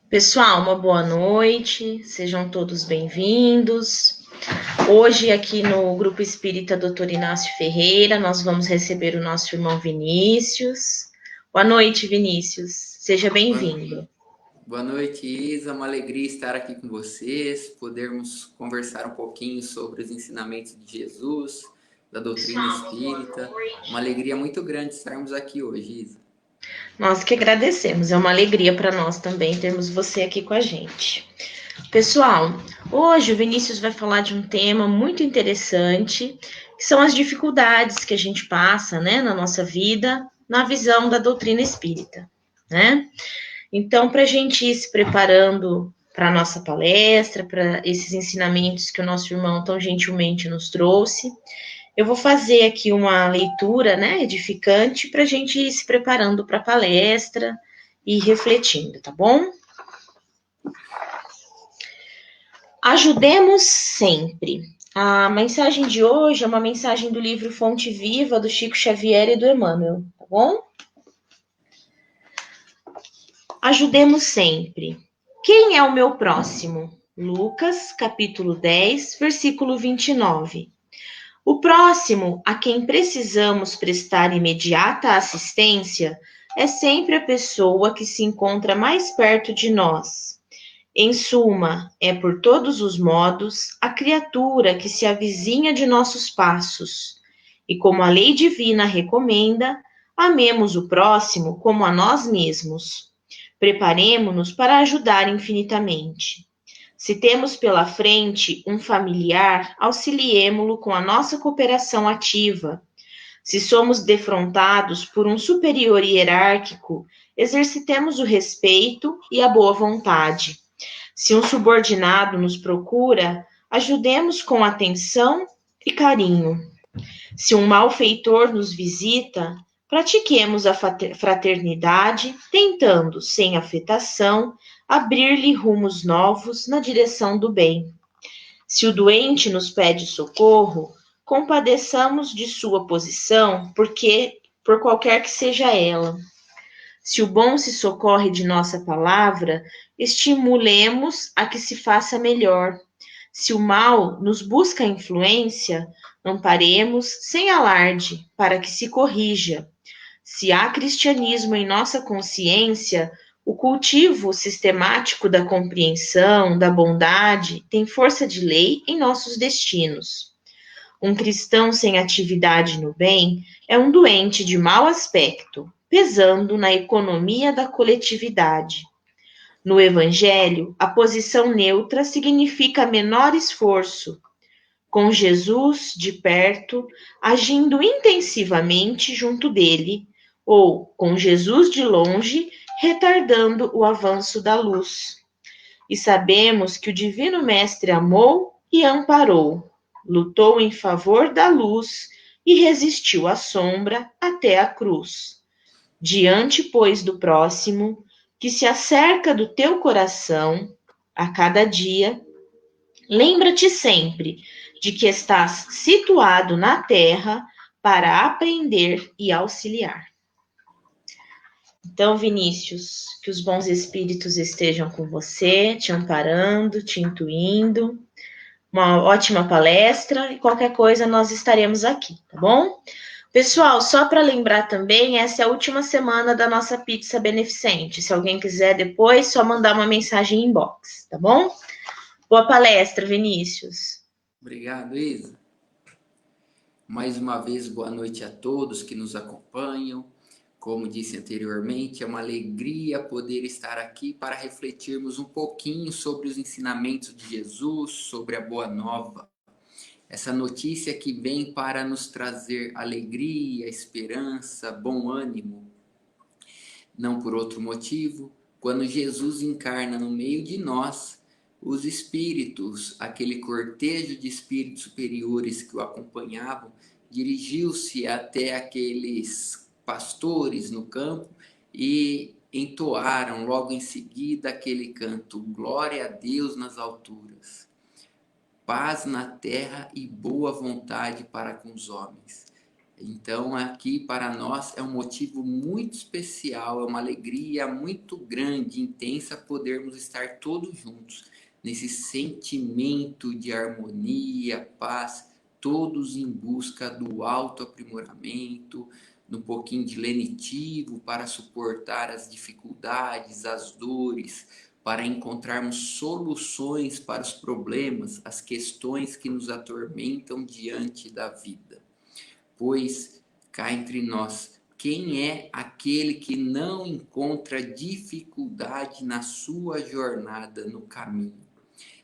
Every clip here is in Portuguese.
Pessoal, uma boa noite, sejam todos bem-vindos. Hoje, aqui no Grupo Espírita Dr. Inácio Ferreira, nós vamos receber o nosso irmão Vinícius. Boa noite, Vinícius, seja bem-vindo. Boa noite, Isa, uma alegria estar aqui com vocês, podermos conversar um pouquinho sobre os ensinamentos de Jesus, da doutrina espírita. Uma alegria muito grande estarmos aqui hoje, Isa. Nós que agradecemos, é uma alegria para nós também termos você aqui com a gente. Pessoal, hoje o Vinícius vai falar de um tema muito interessante, que são as dificuldades que a gente passa, né, na nossa vida, na visão da doutrina espírita, né? Então, para a gente ir se preparando para a nossa palestra, para esses ensinamentos que o nosso irmão tão gentilmente nos trouxe, eu vou fazer aqui uma leitura, né, edificante, para a gente ir se preparando para a palestra e refletindo, tá bom? Ajudemos sempre. A mensagem de hoje é uma mensagem do livro Fonte Viva, do Chico Xavier e do Emmanuel, tá bom? Ajudemos sempre. Quem é o meu próximo? Lucas, capítulo 10, versículo 29. O próximo a quem precisamos prestar imediata assistência é sempre a pessoa que se encontra mais perto de nós. Em suma, é por todos os modos a criatura que se avizinha de nossos passos. E como a lei divina recomenda, amemos o próximo como a nós mesmos. Preparemo-nos para ajudar infinitamente. Se temos pela frente um familiar, auxiliemo-lo com a nossa cooperação ativa. Se somos defrontados por um superior hierárquico, exercitemos o respeito e a boa vontade. Se um subordinado nos procura, ajudemos com atenção e carinho. Se um malfeitor nos visita, pratiquemos a fraternidade, tentando, sem afetação, abrir-lhe rumos novos na direção do bem. Se o doente nos pede socorro, compadeçamos de sua posição, por qualquer que seja ela. Se o bom se socorre de nossa palavra, estimulemos a que se faça melhor. Se o mal nos busca influência, amparemos sem alarde para que se corrija. Se há cristianismo em nossa consciência, o cultivo sistemático da compreensão, da bondade, tem força de lei em nossos destinos. Um cristão sem atividade no bem é um doente de mau aspecto, pesando na economia da coletividade. No Evangelho, a posição neutra significa menor esforço, com Jesus de perto, agindo intensivamente junto dele, ou com Jesus de longe, retardando o avanço da luz. E sabemos que o Divino Mestre amou e amparou, lutou em favor da luz e resistiu à sombra até a cruz. Diante, pois, do próximo, que se acerca do teu coração, a cada dia, lembra-te sempre de que estás situado na terra para aprender e auxiliar. Então, Vinícius, que os bons espíritos estejam com você, te amparando, te intuindo. Uma ótima palestra e qualquer coisa nós estaremos aqui, tá bom? Pessoal, só para lembrar também, essa é a última semana da nossa pizza beneficente. Se alguém quiser depois, só mandar uma mensagem em inbox, tá bom? Boa palestra, Vinícius. Obrigado, Isa. Mais uma vez, boa noite a todos que nos acompanham. Como disse anteriormente, é uma alegria poder estar aqui para refletirmos um pouquinho sobre os ensinamentos de Jesus, sobre a Boa Nova. Essa notícia que vem para nos trazer alegria, esperança, bom ânimo. Não por outro motivo, quando Jesus encarna no meio de nós, os espíritos, aquele cortejo de espíritos superiores que o acompanhavam, dirigiu-se até aqueles pastores no campo e entoaram logo em seguida aquele canto: glória a Deus nas alturas, paz na terra e boa vontade para com os homens. Então, aqui para nós é um motivo muito especial, é uma alegria muito grande, intensa, podermos estar todos juntos, nesse sentimento de harmonia, paz, todos em busca do autoaprimoramento, um pouquinho de lenitivo para suportar as dificuldades, as dores, para encontrarmos soluções para os problemas, as questões que nos atormentam diante da vida. Pois cá entre nós, quem é aquele que não encontra dificuldade na sua jornada no caminho?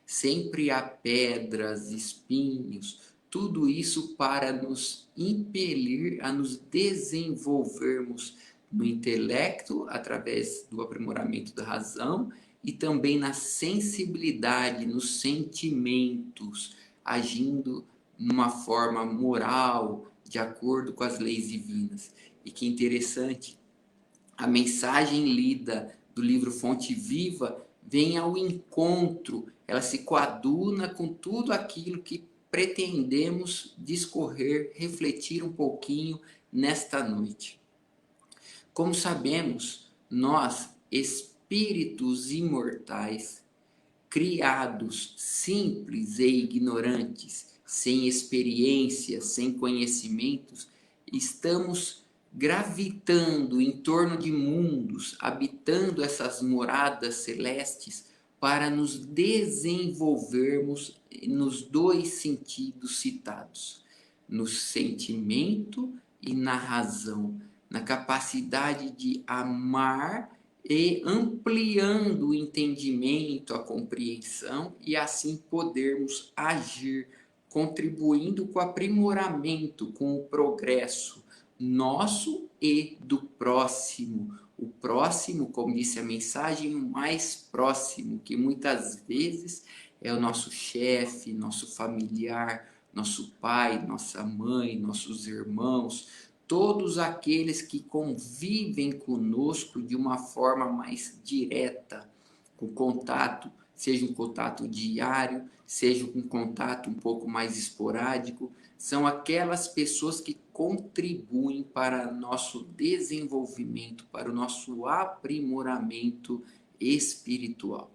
Sempre há pedras, espinhos, tudo isso para nos impelir a nos desenvolvermos no intelecto, através do aprimoramento da razão, e também na sensibilidade, nos sentimentos, agindo numa forma moral, de acordo com as leis divinas. E que interessante, a mensagem lida do livro Fonte Viva vem ao encontro, ela se coaduna com tudo aquilo que pretendemos discorrer, refletir um pouquinho nesta noite. Como sabemos, nós, espíritos imortais, criados simples e ignorantes, sem experiência, sem conhecimentos, estamos gravitando em torno de mundos, habitando essas moradas celestes para nos desenvolvermos nos dois sentidos citados, no sentimento e na razão, na capacidade de amar e ampliando o entendimento, a compreensão e assim podermos agir, contribuindo com o aprimoramento, com o progresso nosso e do próximo. O próximo, como disse a mensagem, o mais próximo, que muitas vezes é o nosso chefe, nosso familiar, nosso pai, nossa mãe, nossos irmãos, todos aqueles que convivem conosco de uma forma mais direta, com contato, seja um contato diário, seja um contato um pouco mais esporádico, são aquelas pessoas que contribuem para nosso desenvolvimento, para o nosso aprimoramento espiritual.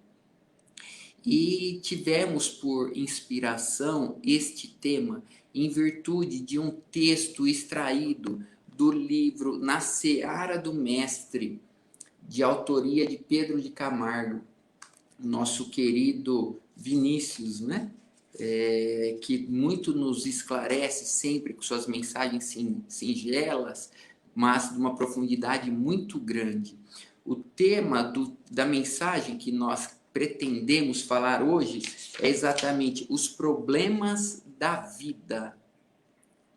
E tivemos por inspiração este tema em virtude de um texto extraído do livro Na Seara do Mestre, de autoria de Pedro de Camargo, nosso querido Vinícius, né? Que muito nos esclarece sempre com suas mensagens singelas, mas de uma profundidade muito grande. O tema da mensagem que nós pretendemos falar hoje é exatamente os problemas da vida,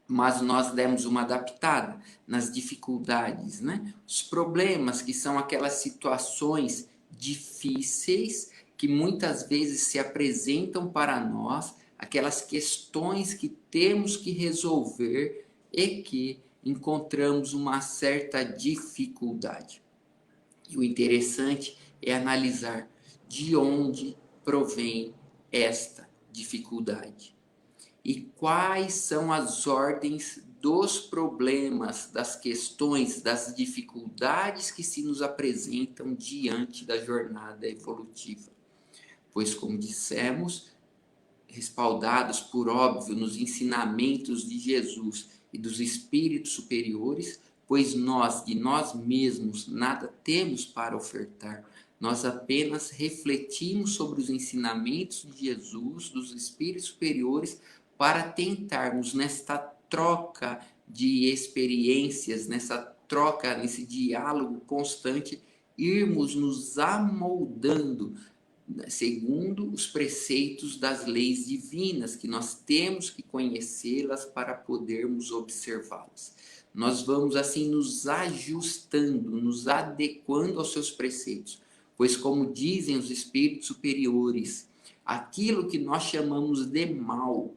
mas nós demos uma adaptada nas dificuldades, né? Os problemas, que são aquelas situações difíceis que muitas vezes se apresentam para nós, aquelas questões que temos que resolver e que encontramos uma certa dificuldade. E o interessante é analisar de onde provém esta dificuldade e quais são as ordens dos problemas, das questões, das dificuldades que se nos apresentam diante da jornada evolutiva. Pois, como dissemos, respaldados por óbvio nos ensinamentos de Jesus e dos espíritos superiores, pois nós, de nós mesmos, nada temos para ofertar. Nós apenas refletimos sobre os ensinamentos de Jesus, dos espíritos superiores, para tentarmos nesta troca de experiências, nessa troca, nesse diálogo constante, irmos nos amoldando segundo os preceitos das leis divinas, que nós temos que conhecê-las para podermos observá-las. Nós vamos assim nos ajustando, nos adequando aos seus preceitos, pois como dizem os espíritos superiores, aquilo que nós chamamos de mal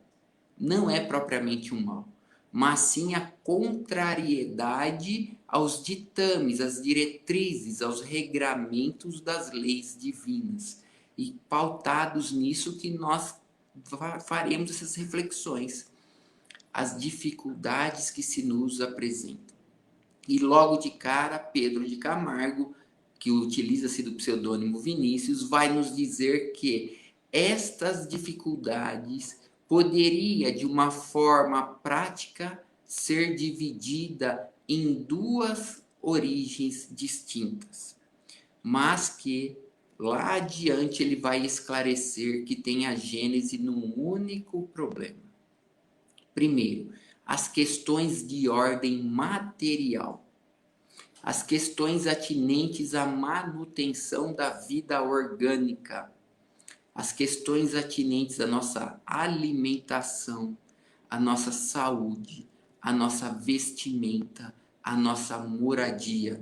não é propriamente um mal, mas sim a contrariedade aos ditames, às diretrizes, aos regramentos das leis divinas. E pautados nisso que nós faremos essas reflexões. as dificuldades que se nos apresentam. E logo de cara, Pedro de Camargo, que utiliza-se do pseudônimo Vinícius, vai nos dizer que estas dificuldades poderia, de uma forma prática, ser dividida em duas origens distintas, mas que lá adiante ele vai esclarecer que tem a gênese num único problema. Primeiro, as questões de ordem material, as questões atinentes à manutenção da vida orgânica, as questões atinentes à nossa alimentação, à nossa saúde, à nossa vestimenta, à nossa moradia.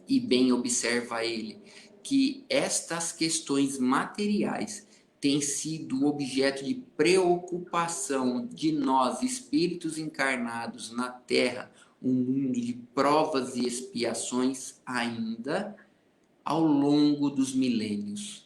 E bem observa ele que estas questões materiais têm sido objeto de preocupação de nós, espíritos encarnados na Terra, um mundo de provas e expiações ainda ao longo dos milênios.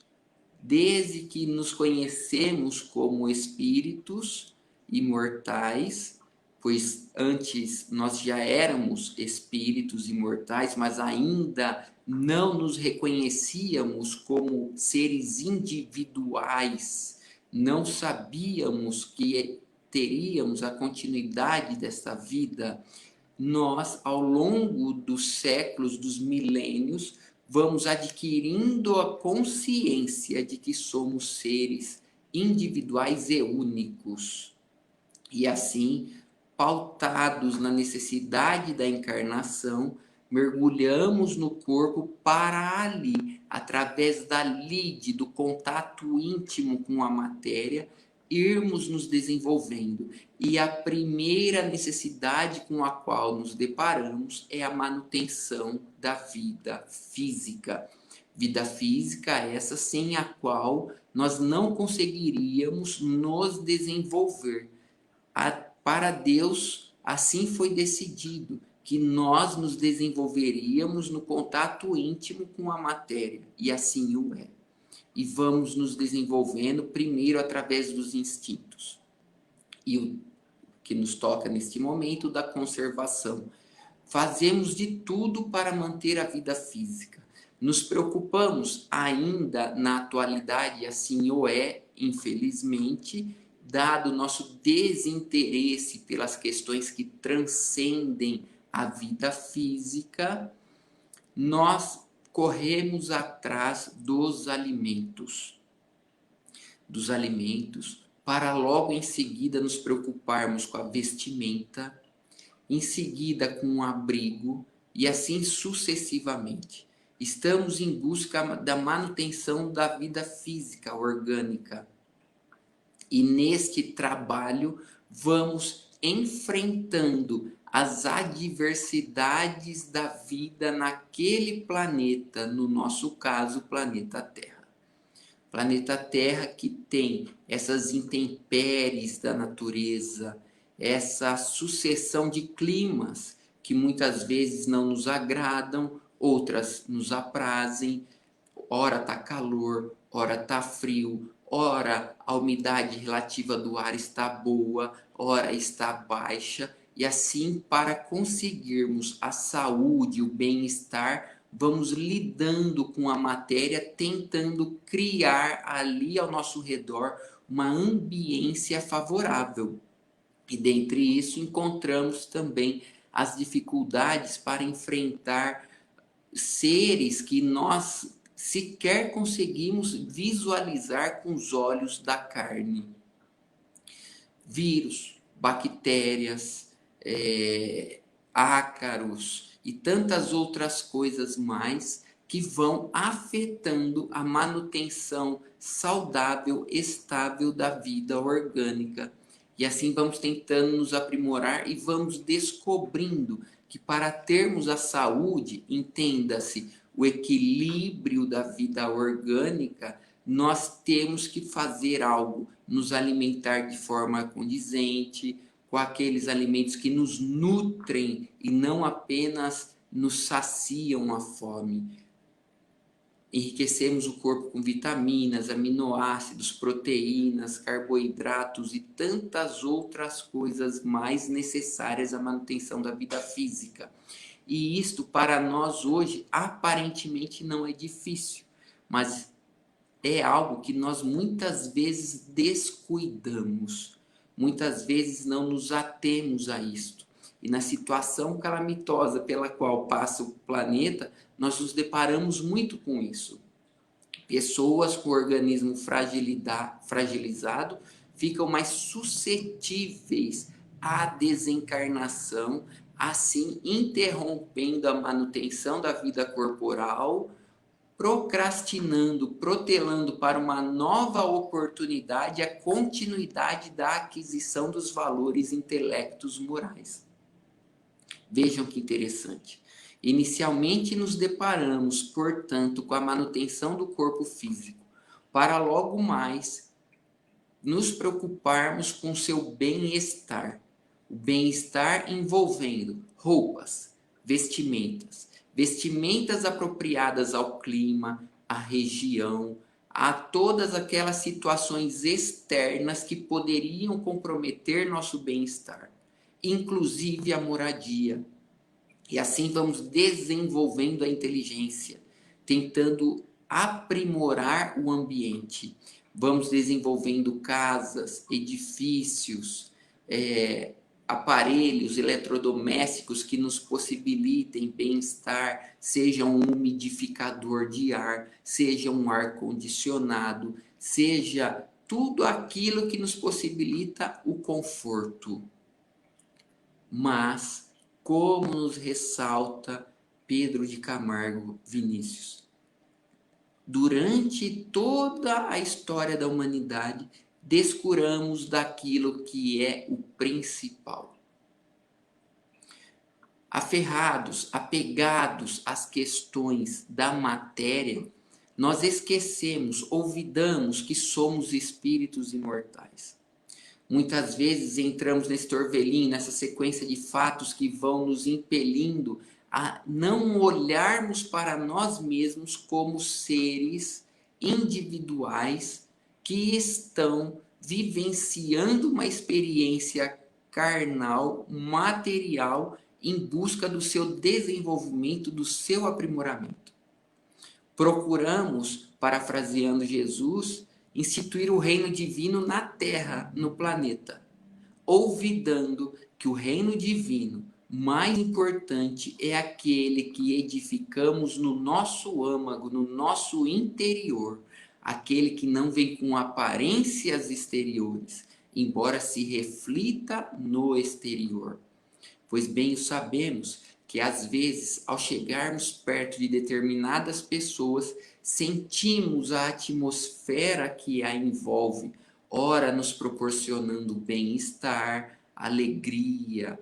Desde que nos conhecemos como espíritos imortais, pois antes nós já éramos espíritos imortais, mas ainda não nos reconhecíamos como seres individuais, não sabíamos que teríamos a continuidade desta vida. Nós, ao longo dos séculos, dos milênios, vamos adquirindo a consciência de que somos seres individuais e únicos. E assim, pautados na necessidade da encarnação, mergulhamos no corpo para ali, através da lide, do contato íntimo com a matéria, irmos nos desenvolvendo. E a primeira necessidade com a qual nos deparamos é a manutenção da vida física. Vida física essa sem a qual nós não conseguiríamos nos desenvolver. Para Deus, assim foi decidido, que nós nos desenvolveríamos no contato íntimo com a matéria, e assim o é. E vamos nos desenvolvendo primeiro através dos instintos. E o que nos toca neste momento da conservação. Fazemos de tudo para manter a vida física. Nos preocupamos ainda na atualidade, assim o é, infelizmente, dado o nosso desinteresse pelas questões que transcendem a vida física, nós corremos atrás dos alimentos, para logo em seguida nos preocuparmos com a vestimenta, em seguida com o abrigo e assim sucessivamente. Estamos em busca da manutenção da vida física orgânica. E neste trabalho vamos enfrentando as adversidades da vida naquele planeta, no nosso caso, planeta Terra. Planeta Terra que tem essas intempéries da natureza, essa sucessão de climas que muitas vezes não nos agradam, outras nos aprazem. Ora está calor, ora está frio, ora a umidade relativa do ar está boa, ora está baixa. E assim, para conseguirmos a saúde, o bem-estar, vamos lidando com a matéria, tentando criar ali ao nosso redor uma ambiência favorável. E dentre isso encontramos também as dificuldades para enfrentar seres que nós sequer conseguimos visualizar com os olhos da carne. Vírus, bactérias, ácaros e tantas outras coisas mais que vão afetando a manutenção saudável, estável da vida orgânica. E assim vamos tentando nos aprimorar e vamos descobrindo que para termos a saúde, entenda-se, o equilíbrio da vida orgânica, nós temos que fazer algo, nos alimentar de forma condizente, com aqueles alimentos que nos nutrem e não apenas nos saciam a fome. enriquecemos o corpo com vitaminas, aminoácidos, proteínas, carboidratos e tantas outras coisas mais necessárias à manutenção da vida física. E isto para nós hoje aparentemente não é difícil, mas é algo que nós muitas vezes descuidamos, muitas vezes não nos atemos a isto. E na situação calamitosa pela qual passa o planeta, nós nos deparamos muito com isso. Pessoas com o organismo fragilizado ficam mais suscetíveis à desencarnação, assim interrompendo a manutenção da vida corporal, procrastinando, protelando para uma nova oportunidade a continuidade da aquisição dos valores intelectos morais. Vejam que interessante. Inicialmente nos deparamos, portanto, com a manutenção do corpo físico, para logo mais nos preocuparmos com seu bem-estar. O bem-estar envolvendo roupas, vestimentas apropriadas ao clima, à região, a todas aquelas situações externas que poderiam comprometer nosso bem-estar, inclusive a moradia. E assim vamos desenvolvendo a inteligência, tentando aprimorar o ambiente. Vamos desenvolvendo casas, edifícios, aparelhos eletrodomésticos que nos possibilitem bem-estar, seja um umidificador de ar, seja um ar-condicionado, seja tudo aquilo que nos possibilita o conforto. Mas, como nos ressalta Pedro de Camargo Vinícius, durante toda a história da humanidade, descuramos daquilo que é o principal. Aferrados, apegados às questões da matéria, nós esquecemos, olvidamos que somos espíritos imortais. Muitas vezes entramos nesse torvelinho, nessa sequência de fatos que vão nos impelindo a não olharmos para nós mesmos como seres individuais que estão vivenciando uma experiência carnal, material, em busca do seu desenvolvimento, do seu aprimoramento. Procuramos, parafraseando Jesus, instituir o reino divino na Terra, no planeta, olvidando que o reino divino mais importante é aquele que edificamos no nosso âmago, no nosso interior, aquele que não vem com aparências exteriores, embora se reflita no exterior. Pois bem o sabemos que às vezes, ao chegarmos perto de determinadas pessoas, sentimos a atmosfera que a envolve, ora nos proporcionando bem-estar, alegria,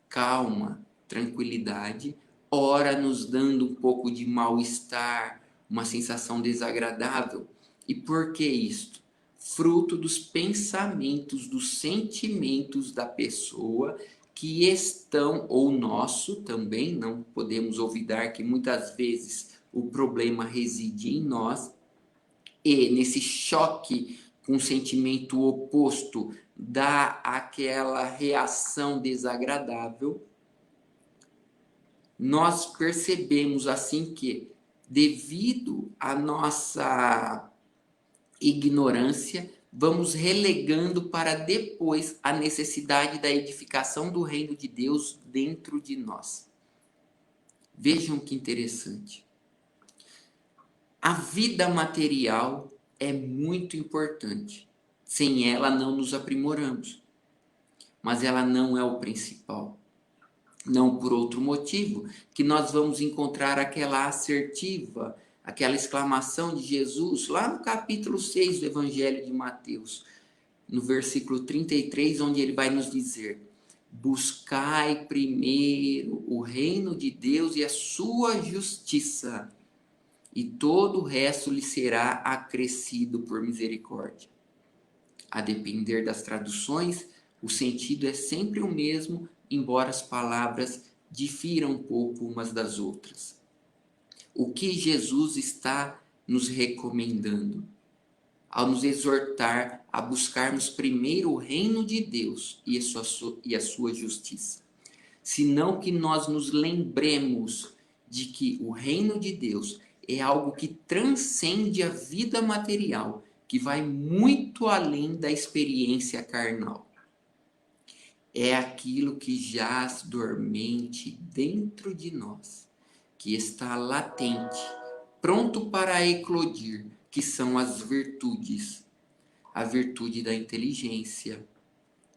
calma, tranquilidade, ora nos dando um pouco de mal-estar, uma sensação desagradável. E por que isto? Fruto dos pensamentos, dos sentimentos da pessoa que estão, ou nosso também, não podemos olvidar que muitas vezes o problema reside em nós, e nesse choque com o sentimento oposto dá aquela reação desagradável. Nós percebemos assim que, devido à nossa ignorância, vamos relegando para depois a necessidade da edificação do reino de Deus dentro de nós. Vejam que interessante. A vida material é muito importante. Sem ela não nos aprimoramos. Mas ela não é o principal. Não por outro motivo que nós vamos encontrar aquela assertiva, aquela exclamação de Jesus lá no capítulo 6 do Evangelho de Mateus, no versículo 33, onde ele vai nos dizer: buscai primeiro o reino de Deus e a sua justiça, e todo o resto lhe será acrescido por misericórdia. A depender das traduções, o sentido é sempre o mesmo, embora as palavras difiram um pouco umas das outras. O que Jesus está nos recomendando ao nos exortar a buscarmos primeiro o reino de Deus e a sua justiça. Senão que nós nos lembremos de que o reino de Deus é algo que transcende a vida material, que vai muito além da experiência carnal. É aquilo que jaz dormente dentro de nós, que está latente, pronto para eclodir, que são as virtudes. A virtude da inteligência,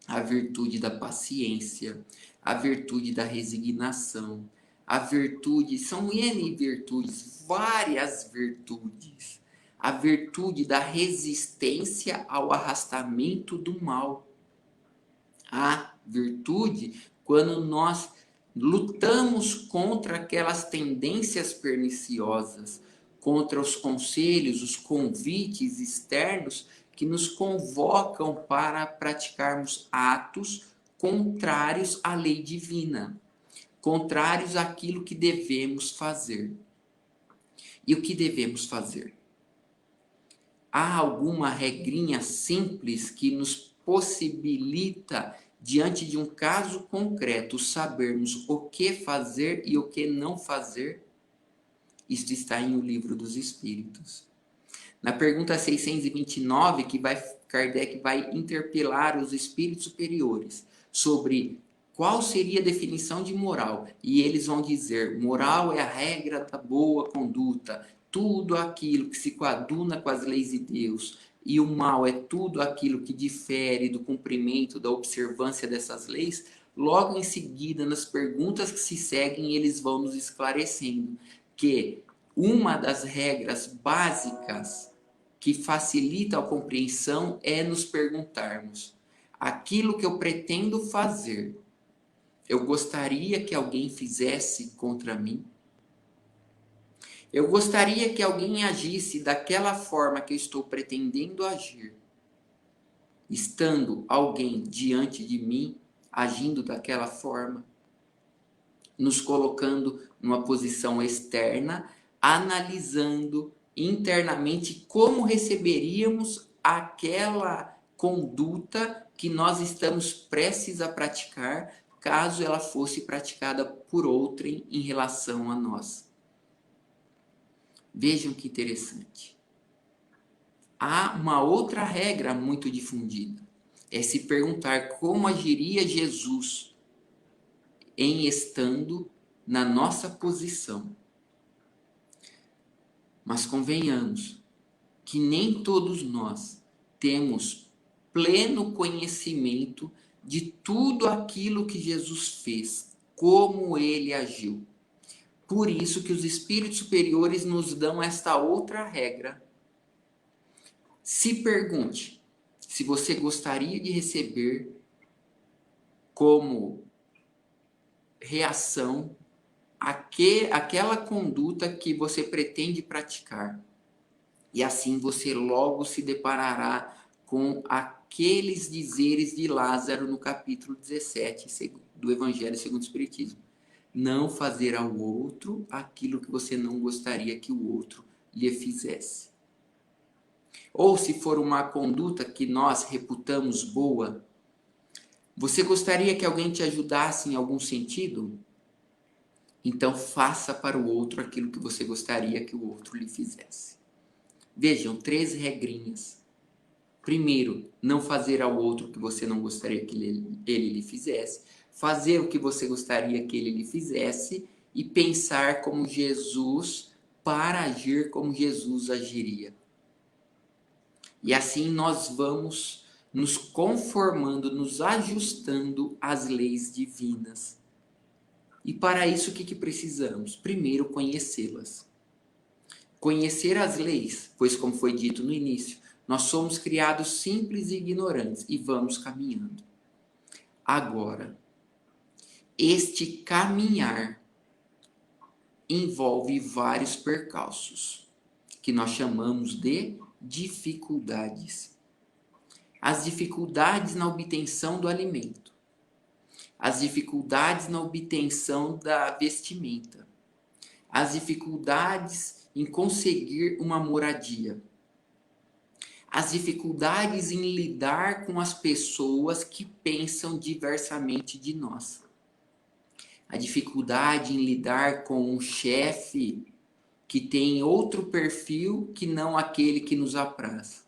a virtude da paciência, a virtude da resignação, a virtude, são N virtudes, várias virtudes. A virtude da resistência ao arrastamento do mal. A virtude quando nós lutamos contra aquelas tendências perniciosas, contra os conselhos, os convites externos que nos convocam para praticarmos atos contrários à lei divina, contrários àquilo que devemos fazer. E o que devemos fazer? Há alguma regrinha simples que nos possibilita, diante de um caso concreto, sabermos o que fazer e o que não fazer? Isto está em O Livro dos Espíritos. Na pergunta 629, Kardec vai interpelar os espíritos superiores sobre qual seria a definição de moral. E eles vão dizer: moral é a regra da boa conduta, tudo aquilo que se coaduna com as leis de Deus. E o mal é tudo aquilo que difere do cumprimento, da observância dessas leis. Logo em seguida, nas perguntas que se seguem, eles vão nos esclarecendo que uma das regras básicas que facilita a compreensão é nos perguntarmos: aquilo que eu pretendo fazer, eu gostaria que alguém fizesse contra mim? Eu gostaria que alguém agisse daquela forma que eu estou pretendendo agir, estando alguém diante de mim agindo daquela forma, nos colocando numa posição externa, analisando internamente como receberíamos aquela conduta que nós estamos prestes a praticar, caso ela fosse praticada por outrem em relação a nós. Vejam que interessante. Há uma outra regra muito difundida. É se perguntar como agiria Jesus em estando na nossa posição. Mas convenhamos que nem todos nós temos pleno conhecimento de tudo aquilo que Jesus fez, como ele agiu. Por isso que os espíritos superiores nos dão esta outra regra. Se pergunte se você gostaria de receber como reação aquela conduta que você pretende praticar. E assim você logo se deparará com aqueles dizeres de Lázaro no capítulo 17 do Evangelho segundo o Espiritismo. Não fazer ao outro aquilo que você não gostaria que o outro lhe fizesse. Ou se for uma conduta que nós reputamos boa, você gostaria que alguém te ajudasse em algum sentido? Então faça para o outro aquilo que você gostaria que o outro lhe fizesse. Vejam, 3 regrinhas. Primeiro, não fazer ao outro o que você não gostaria que ele lhe fizesse. Fazer o que você gostaria que ele lhe fizesse. E pensar como Jesus, para agir como Jesus agiria. E assim nós vamos nos conformando, nos ajustando às leis divinas. E para isso o que precisamos? Primeiro, conhecê-las. Conhecer as leis, pois como foi dito no início, nós somos criados simples e ignorantes e vamos caminhando. Agora, este caminhar envolve vários percalços, que nós chamamos de dificuldades. As dificuldades na obtenção do alimento, as dificuldades na obtenção da vestimenta, as dificuldades em conseguir uma moradia, as dificuldades em lidar com as pessoas que pensam diversamente de nós, a dificuldade em lidar com um chefe que tem outro perfil que não aquele que nos apraz,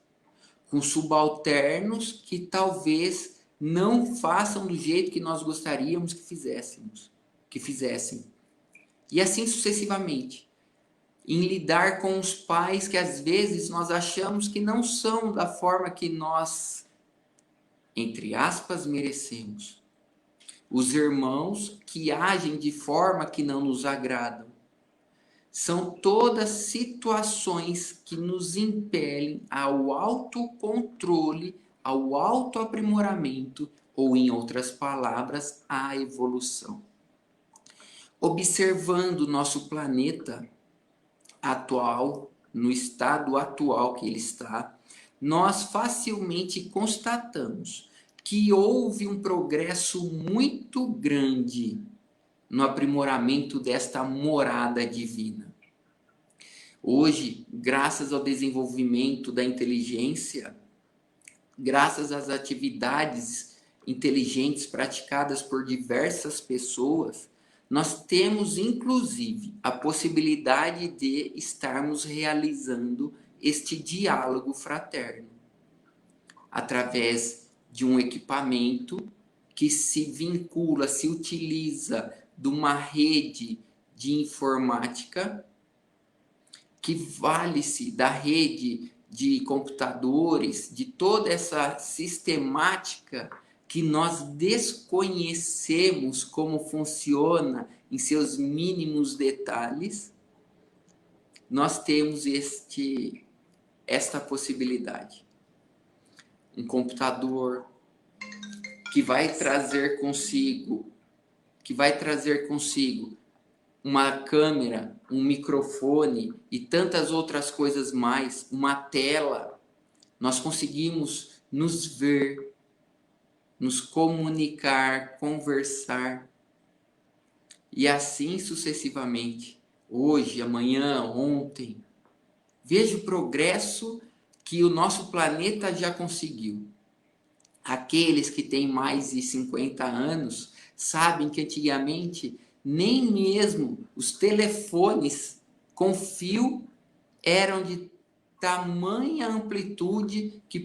com subalternos que talvez não façam do jeito que nós gostaríamos que fizessem. E assim sucessivamente. Em lidar com os pais que às vezes nós achamos que não são da forma que nós, entre aspas, merecemos. Os irmãos que agem de forma que não nos agradam. São todas situações que nos impelem ao autocontrole, ao autoaprimoramento, ou, em outras palavras, à evolução. Observando o nosso planeta atual, no estado atual que ele está, nós facilmente constatamos que houve um progresso muito grande no aprimoramento desta morada divina. Hoje, graças ao desenvolvimento da inteligência, graças às atividades inteligentes praticadas por diversas pessoas, nós temos inclusive a possibilidade de estarmos realizando este diálogo fraterno através de um equipamento que se vincula, se utiliza de uma rede de informática que vale-se da rede de computadores, de toda essa sistemática que nós desconhecemos como funciona em seus mínimos detalhes, nós temos esta possibilidade. Um computador que vai trazer consigo uma câmera, um microfone e tantas outras coisas mais, uma tela. Nós conseguimos nos ver, nos comunicar, conversar e assim sucessivamente. Hoje, amanhã, ontem. Veja o progresso que o nosso planeta já conseguiu. Aqueles que têm mais de 50 anos sabem que antigamente nem mesmo os telefones com fio eram de tamanha amplitude que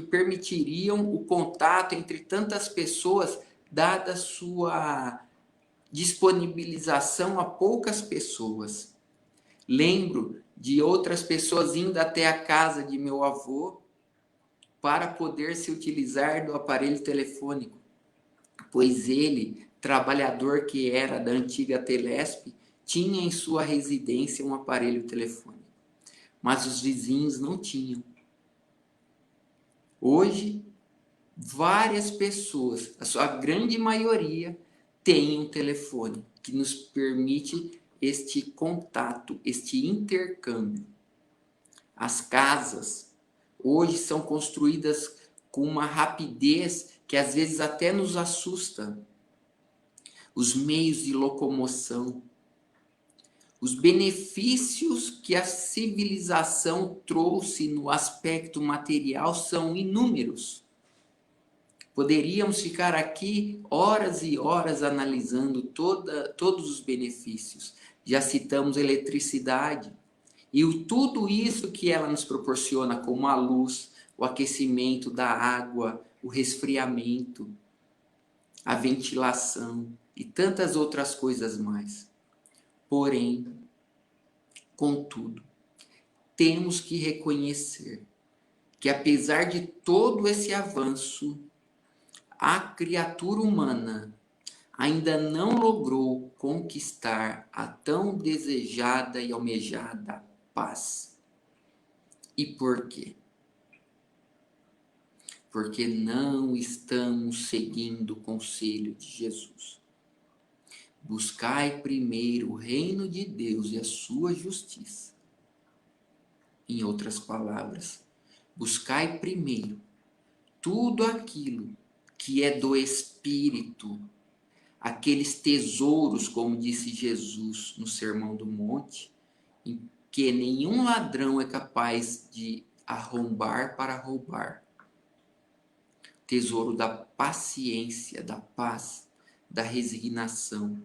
permitiriam o contato entre tantas pessoas, dada sua disponibilização a poucas pessoas. Lembro de outras pessoas indo até a casa de meu avô para poder se utilizar do aparelho telefônico, pois ele, trabalhador que era da antiga Telesp, tinha em sua residência um aparelho telefônico, mas os vizinhos não tinham. Hoje, várias pessoas, a sua grande maioria, tem um telefone que nos permite este contato, este intercâmbio. As casas hoje são construídas com uma rapidez que às vezes até nos assusta. Os meios de locomoção, os benefícios que a civilização trouxe no aspecto material são inúmeros. Poderíamos ficar aqui horas e horas analisando todos os benefícios. Já citamos eletricidade e tudo isso que ela nos proporciona, como a luz, o aquecimento da água, o resfriamento, a ventilação e tantas outras coisas mais. Porém, contudo, temos que reconhecer que apesar de todo esse avanço, a criatura humana ainda não logrou conquistar a tão desejada e almejada paz. E por quê? Porque não estamos seguindo o conselho de Jesus. Buscai primeiro o reino de Deus e a sua justiça. Em outras palavras, buscai primeiro tudo aquilo que é do Espírito, aqueles tesouros, como disse Jesus no Sermão do Monte, em que nenhum ladrão é capaz de arrombar para roubar. Tesouro da paciência, da paz, da resignação.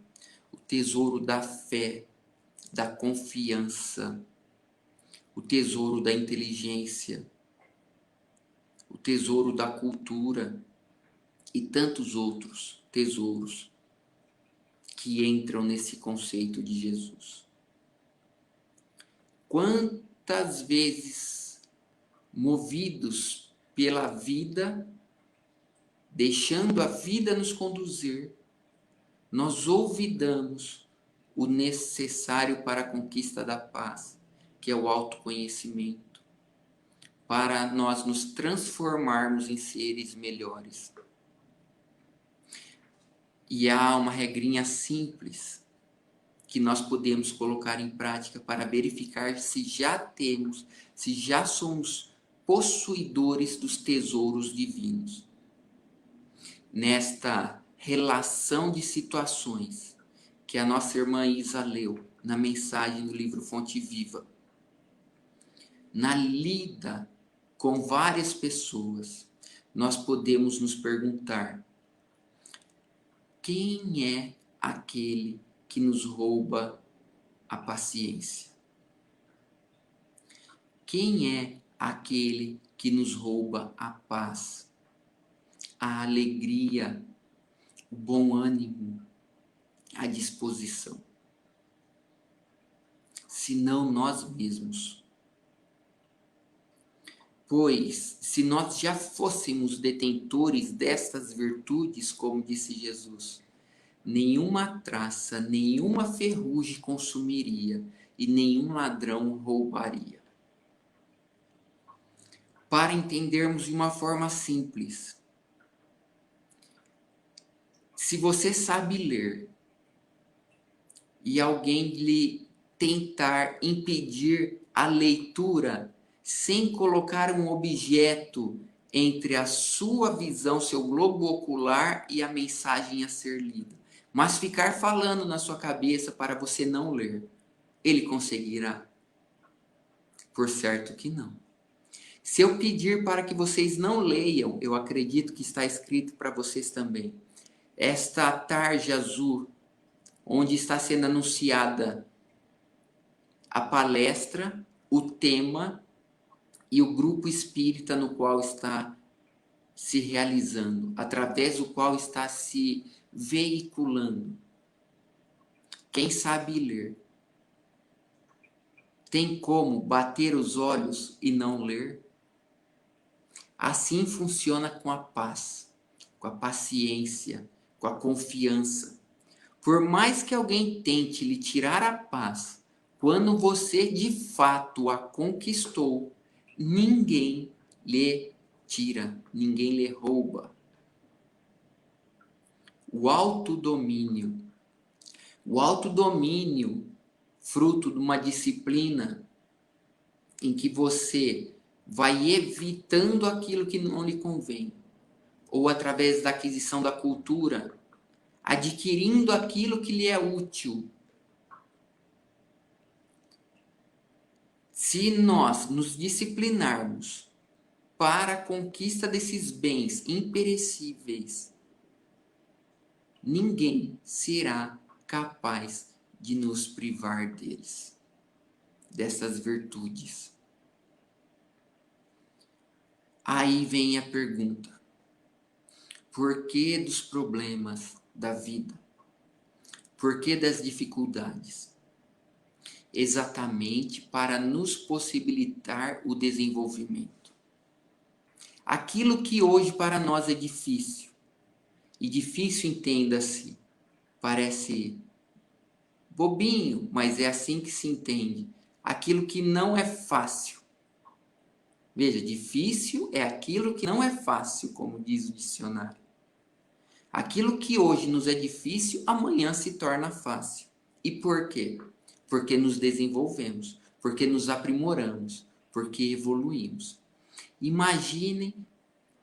O tesouro da fé, da confiança. O tesouro da inteligência. O tesouro da cultura. E tantos outros tesouros que entram nesse conceito de Jesus. Quantas vezes, movidos pela vida, deixando a vida nos conduzir, nós olvidamos o necessário para a conquista da paz, que é o autoconhecimento, para nós nos transformarmos em seres melhores. E há uma regrinha simples que nós podemos colocar em prática para verificar se já temos, se já somos possuidores dos tesouros divinos. Nesta relação de situações que a nossa irmã Isa leu na mensagem do livro Fonte Viva, na lida com várias pessoas, nós podemos nos perguntar: quem é aquele que nos rouba a paciência? Quem é aquele que nos rouba a paz, a alegria, o bom ânimo, a disposição? Senão nós mesmos. Pois, se nós já fôssemos detentores destas virtudes, como disse Jesus, nenhuma traça, nenhuma ferrugem consumiria e nenhum ladrão roubaria. Para entendermos de uma forma simples, se você sabe ler e alguém lhe tentar impedir a leitura sem colocar um objeto entre a sua visão, seu globo ocular e a mensagem a ser lida, mas ficar falando na sua cabeça para você não ler, ele conseguirá? Por certo que não. Se eu pedir para que vocês não leiam, eu acredito que está escrito para vocês também, esta tarja azul, onde está sendo anunciada a palestra, o tema e o grupo espírita no qual está se realizando, através do qual está se veiculando. Quem sabe ler tem como bater os olhos e não ler? Assim funciona com a paz, com a paciência, com a confiança. Por mais que alguém tente lhe tirar a paz, quando você de fato a conquistou, ninguém lhe tira, ninguém lhe rouba. O autodomínio. O autodomínio, fruto de uma disciplina em que você vai evitando aquilo que não lhe convém, ou através da aquisição da cultura, adquirindo aquilo que lhe é útil. Se nós nos disciplinarmos para a conquista desses bens imperecíveis, ninguém será capaz de nos privar deles, dessas virtudes. Aí vem a pergunta: por que dos problemas da vida? Por que das dificuldades? Exatamente para nos possibilitar o desenvolvimento. Aquilo que hoje para nós é difícil, e difícil, entenda-se, parece bobinho, mas é assim que se entende. Aquilo que não é fácil. Veja, difícil é aquilo que não é fácil, como diz o dicionário. Aquilo que hoje nos é difícil, amanhã se torna fácil. E por quê? Porque nos desenvolvemos, porque nos aprimoramos, porque evoluímos. Imaginem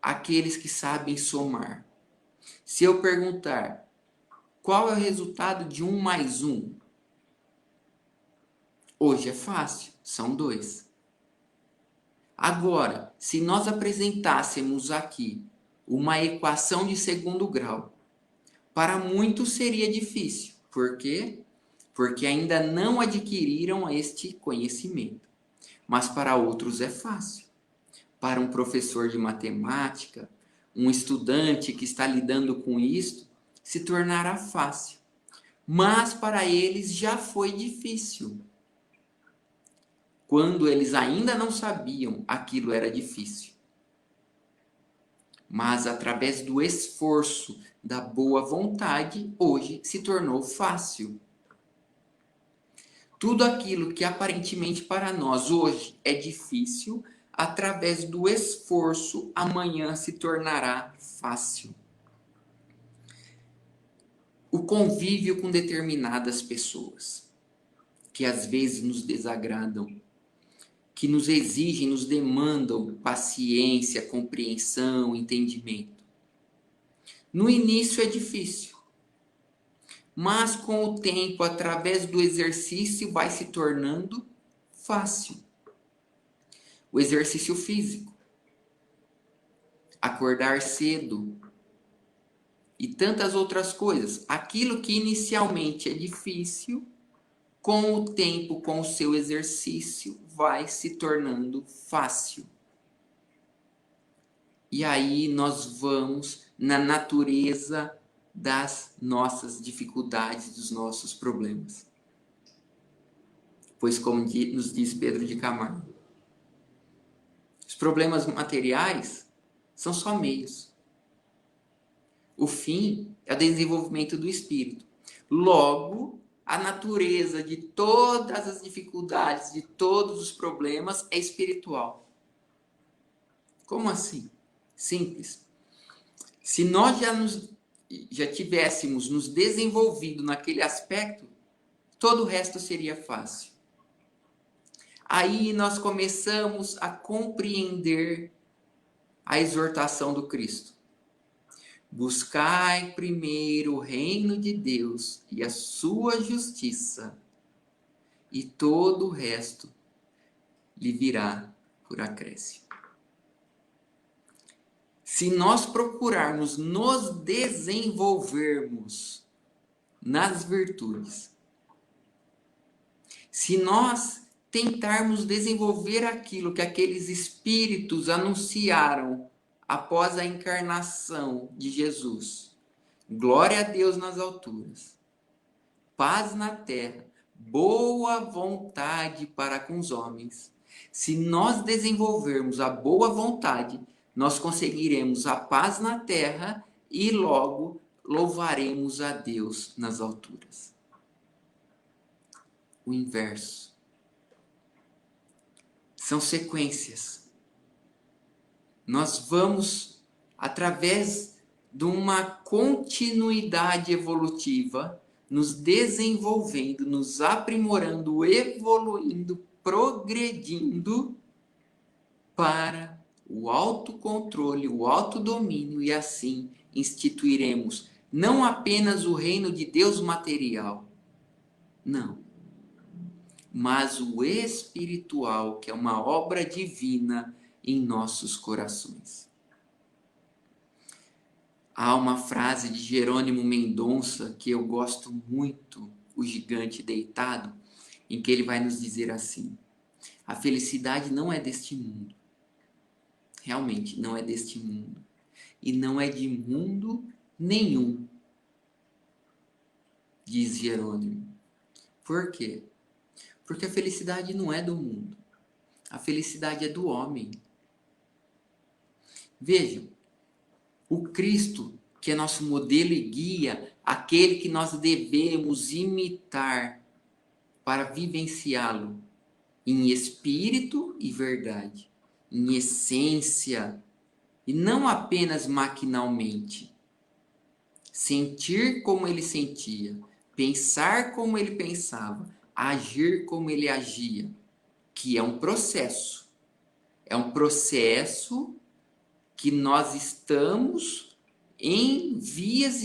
aqueles que sabem somar. Se eu perguntar Qual é o resultado de 1 mais 1? Hoje é fácil, são 2. Agora, se nós apresentássemos aqui uma equação de segundo grau, para muitos seria difícil. Por quê? Porque ainda não adquiriram este conhecimento. Mas para outros é fácil. Para um professor de matemática, um estudante que está lidando com isto, se tornará fácil. Mas para eles já foi difícil. Quando eles ainda não sabiam, aquilo era difícil. Mas através do esforço, da boa vontade, hoje se tornou fácil. Tudo aquilo que aparentemente para nós hoje é difícil, através do esforço, amanhã se tornará fácil. O convívio com determinadas pessoas, que às vezes nos desagradam, que nos exigem, nos demandam paciência, compreensão, entendimento. No início é difícil, mas com o tempo, através do exercício, vai se tornando fácil. O exercício físico, acordar cedo e tantas outras coisas. Aquilo que inicialmente é difícil, com o tempo, com o seu exercício, vai se tornando fácil. E aí nós vamos na natureza das nossas dificuldades, dos nossos problemas. Pois, como nos diz Pedro de Camargo, os problemas materiais são só meios. O fim é o desenvolvimento do espírito. Logo, a natureza de todas as dificuldades, de todos os problemas é espiritual. Como assim? Simples. Se nós já tivéssemos nos desenvolvido naquele aspecto, todo o resto seria fácil. Aí nós começamos a compreender a exortação do Cristo. Buscai primeiro o reino de Deus e a sua justiça, e todo o resto lhe virá por acréscimo. Se nós procurarmos nos desenvolvermos nas virtudes, se nós tentarmos desenvolver aquilo que aqueles espíritos anunciaram após a encarnação de Jesus, glória a Deus nas alturas, paz na terra, boa vontade para com os homens. Se nós desenvolvermos a boa vontade, nós conseguiremos a paz na terra e logo louvaremos a Deus nas alturas. O inverso. São sequências. Nós vamos, através de uma continuidade evolutiva, nos desenvolvendo, nos aprimorando, evoluindo, progredindo para o autocontrole, o autodomínio, e assim instituiremos não apenas o reino de Deus material, não, mas o espiritual, que é uma obra divina em nossos corações. Há uma frase de Jerônimo Mendonça que eu gosto muito, O Gigante Deitado, em que ele vai nos dizer assim: a felicidade não é deste mundo. Realmente não é deste mundo. E não é de mundo nenhum, diz Jerônimo. Por quê? Porque a felicidade não é do mundo. A felicidade é do homem. Vejam, o Cristo, que é nosso modelo e guia, aquele que nós devemos imitar para vivenciá-lo em espírito e verdade, em essência, e não apenas maquinalmente. Sentir como ele sentia, pensar como ele pensava, agir como ele agia, que é um processo. É um processo que nós estamos em vias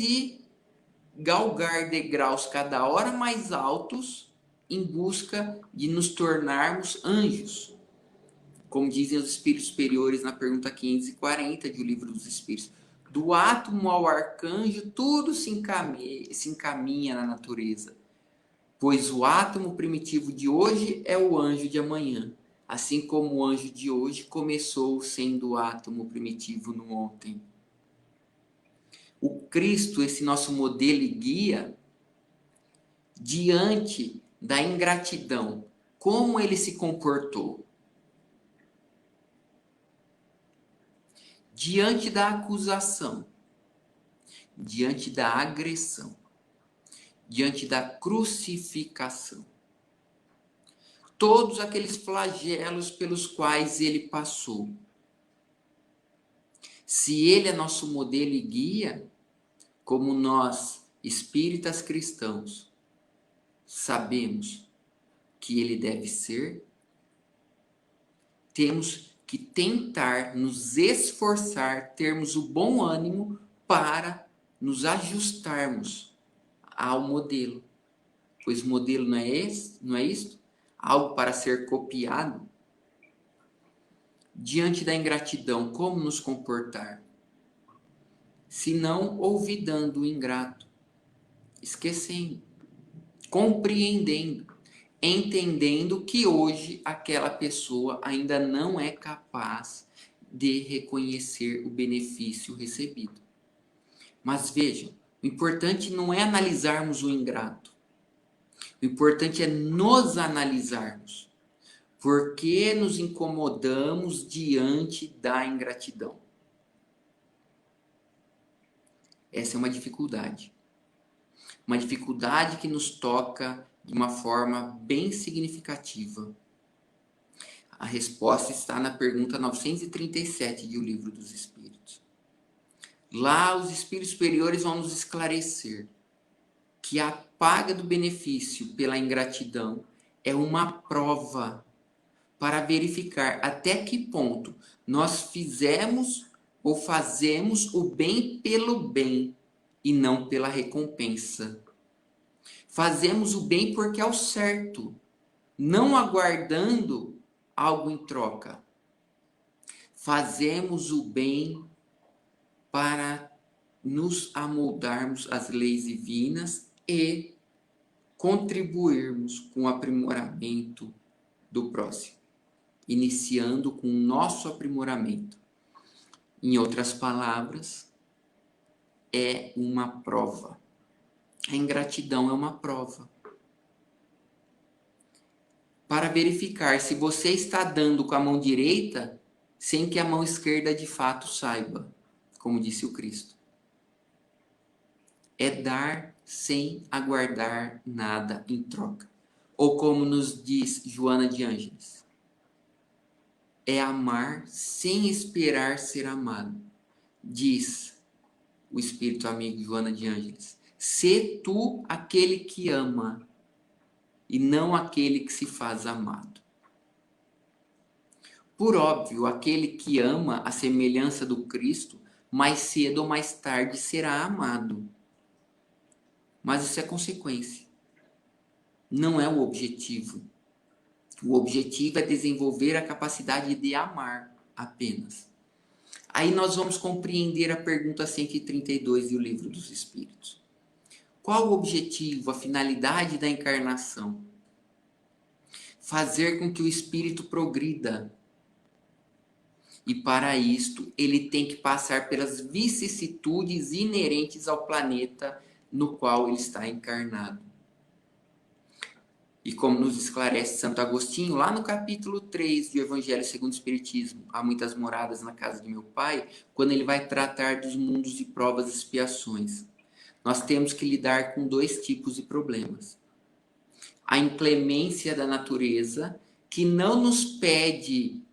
galgar degraus cada hora mais altos em busca de nos tornarmos anjos. Como dizem os espíritos superiores na pergunta 540 do Livro dos Espíritos. Do átomo ao arcanjo, tudo se encaminha na natureza. Pois o átomo primitivo de hoje é o anjo de amanhã. Assim como o anjo de hoje começou sendo o átomo primitivo no ontem. O Cristo, esse nosso modelo e guia, diante da ingratidão, como ele se comportou? Diante da acusação, diante da agressão, diante da crucificação, todos aqueles flagelos pelos quais ele passou. Se ele é nosso modelo e guia, como nós, espíritas cristãos, sabemos que ele deve ser, temos que tentar nos esforçar, termos o bom ânimo para nos ajustarmos ao modelo. Pois o modelo não é isto? Algo para ser copiado. Diante da ingratidão, como nos comportar? Se não olvidando o ingrato, esquecendo, compreendendo, entendendo que hoje aquela pessoa ainda não é capaz de reconhecer o benefício recebido. Mas vejam, o importante não é analisarmos o ingrato. O importante é nos analisarmos. Por que nos incomodamos diante da ingratidão? Essa é uma dificuldade. Uma dificuldade que nos toca de uma forma bem significativa. A resposta está na pergunta 937 do Livro dos Espíritos. Lá os espíritos superiores vão nos esclarecer que a paga do benefício pela ingratidão é uma prova para verificar até que ponto nós fizemos ou fazemos o bem pelo bem e não pela recompensa. Fazemos o bem porque é o certo, não aguardando algo em troca. Fazemos o bem para nos amoldarmos às leis divinas e contribuirmos com o aprimoramento do próximo, iniciando com o nosso aprimoramento. Em outras palavras, é uma prova. A ingratidão é uma prova. Para verificar se você está dando com a mão direita sem que a mão esquerda de fato saiba, como disse o Cristo. É dar sem aguardar nada em troca. Ou como nos diz Joana de Ângeles, é amar sem esperar ser amado. Diz o espírito amigo Joana de Ângeles, sê tu aquele que ama e não aquele que se faz amado. Por óbvio, aquele que ama a semelhança do Cristo, mais cedo ou mais tarde será amado. Mas isso é consequência. Não é o objetivo. O objetivo é desenvolver a capacidade de amar apenas. Aí nós vamos compreender a pergunta 132 do Livro dos Espíritos. Qual o objetivo, a finalidade da encarnação? Fazer com que o espírito progrida. E para isto, ele tem que passar pelas vicissitudes inerentes ao planeta no qual ele está encarnado. E como nos esclarece Santo Agostinho, lá no capítulo 3 do Evangelho segundo o Espiritismo, há muitas moradas na casa de meu pai, quando ele vai tratar dos mundos de provas e expiações. Nós temos que lidar com dois tipos de problemas. A inclemência da natureza, que não nos pede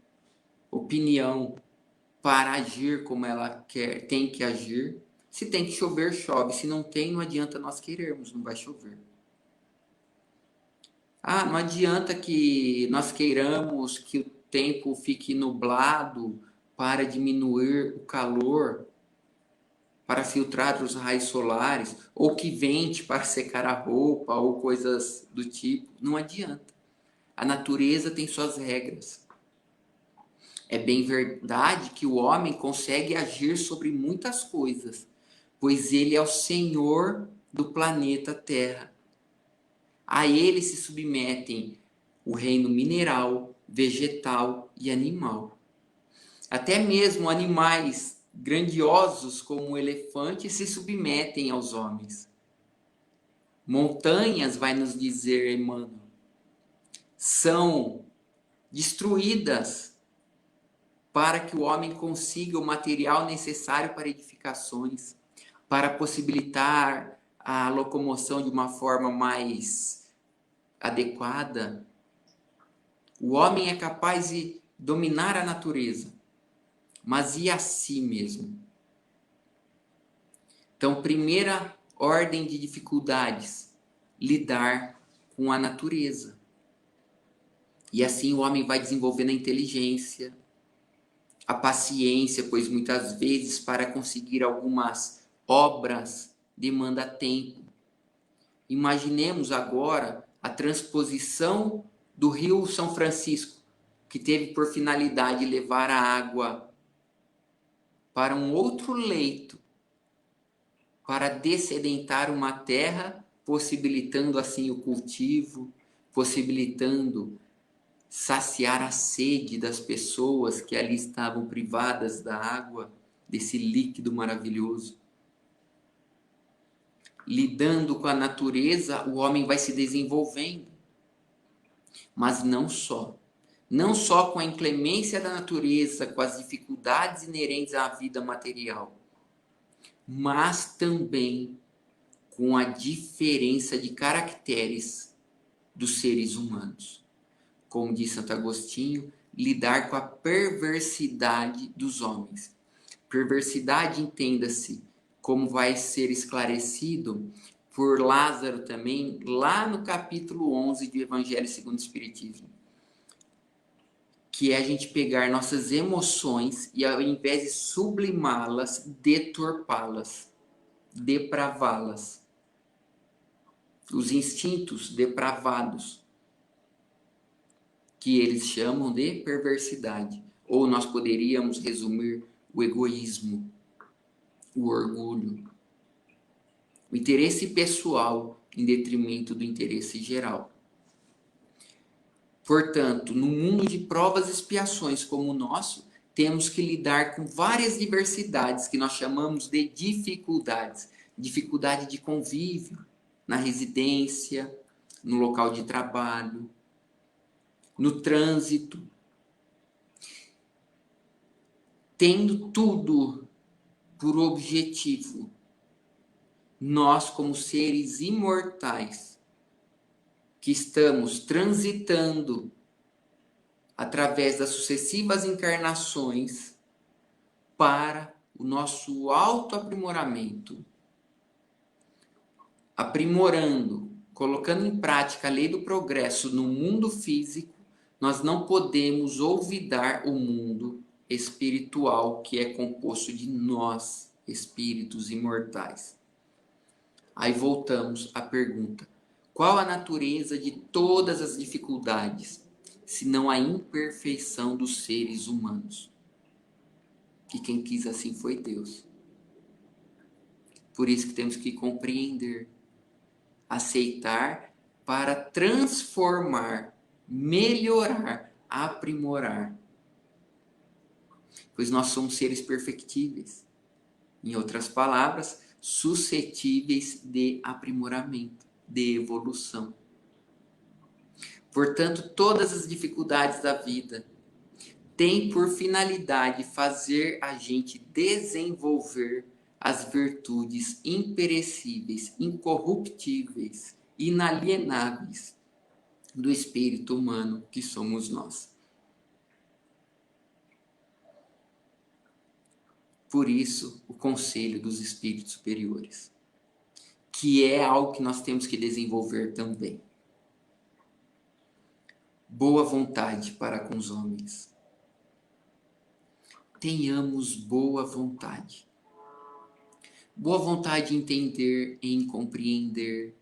opinião para agir como ela quer, tem que agir. Se tem que chover, chove. Se não tem, não adianta nós querermos, não vai chover. Não adianta que nós queiramos que o tempo fique nublado para diminuir o calor, para filtrar os raios solares, ou que vente para secar a roupa, ou coisas do tipo. Não adianta. A natureza tem suas regras. É bem verdade que o homem consegue agir sobre muitas coisas, pois ele é o Senhor do planeta Terra. A ele se submetem o reino mineral, vegetal e animal. Até mesmo animais grandiosos como o elefante se submetem aos homens. Montanhas, vai nos dizer Emmanuel, são destruídas para que o homem consiga o material necessário para edificações, para possibilitar a locomoção de uma forma mais adequada. O homem é capaz de dominar a natureza, mas e a si mesmo? Então, primeira ordem de dificuldades, lidar com a natureza. E assim o homem vai desenvolvendo a inteligência, a paciência, pois muitas vezes para conseguir algumas obras demanda tempo. Imaginemos agora a transposição do Rio São Francisco, que teve por finalidade levar a água para um outro leito, para dessedentar uma terra, possibilitando assim o cultivo, possibilitando saciar a sede das pessoas que ali estavam privadas da água, desse líquido maravilhoso. Lidando com a natureza, o homem vai se desenvolvendo. Mas não só. Não só com a inclemência da natureza, com as dificuldades inerentes à vida material, mas também com a diferença de caracteres dos seres humanos. Como diz Santo Agostinho, lidar com a perversidade dos homens. Perversidade, entenda-se, como vai ser esclarecido por Lázaro também, lá no capítulo 11 do Evangelho segundo o Espiritismo. Que é a gente pegar nossas emoções e, ao invés de sublimá-las, deturpá-las, depravá-las. Os instintos depravados, que eles chamam de perversidade. Ou nós poderíamos resumir o egoísmo, o orgulho, o interesse pessoal em detrimento do interesse geral. Portanto, no mundo de provas e expiações como o nosso, temos que lidar com várias diversidades que nós chamamos de dificuldades. Dificuldade de convívio na residência, no local de trabalho, no trânsito. Tendo tudo por objetivo, nós como seres imortais, que estamos transitando através das sucessivas encarnações para o nosso autoaprimoramento, aprimorando, colocando em prática a lei do progresso no mundo físico, nós não podemos olvidar o mundo espiritual, que é composto de nós, espíritos imortais. Aí voltamos à pergunta: qual a natureza de todas as dificuldades, senão a imperfeição dos seres humanos? E quem quis assim foi Deus. Por isso que temos que compreender, aceitar, para transformar, melhorar, aprimorar. Pois nós somos seres perfectíveis. Em outras palavras, suscetíveis de aprimoramento, de evolução. Portanto, todas as dificuldades da vida têm por finalidade fazer a gente desenvolver as virtudes imperecíveis, incorruptíveis, inalienáveis do espírito humano que somos nós. Por isso, o conselho dos espíritos superiores, que é algo que nós temos que desenvolver também. Boa vontade para com os homens. Tenhamos boa vontade. boa vontade em entender, em compreender,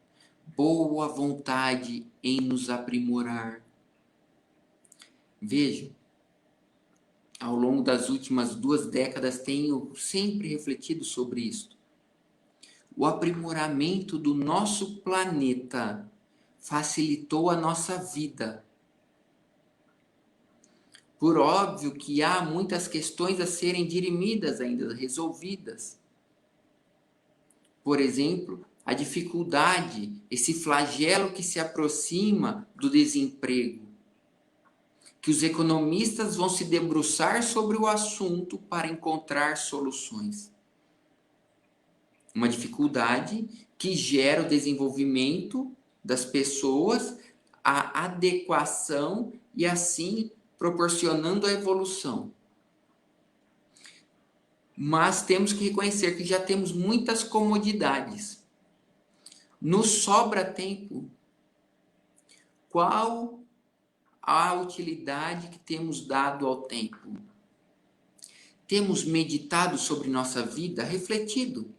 boa vontade em nos aprimorar. Veja, ao longo das últimas 2 décadas tenho sempre refletido sobre isso. O aprimoramento do nosso planeta facilitou a nossa vida. Por óbvio que há muitas questões a serem dirimidas ainda, resolvidas. Por exemplo, a dificuldade, esse flagelo que se aproxima do desemprego, que os economistas vão se debruçar sobre o assunto para encontrar soluções. Uma dificuldade que gera o desenvolvimento das pessoas, a adequação e assim proporcionando a evolução. Mas temos que reconhecer que já temos muitas comodidades. Nos sobra tempo. Qual a utilidade que temos dado ao tempo? Temos meditado sobre nossa vida, refletido.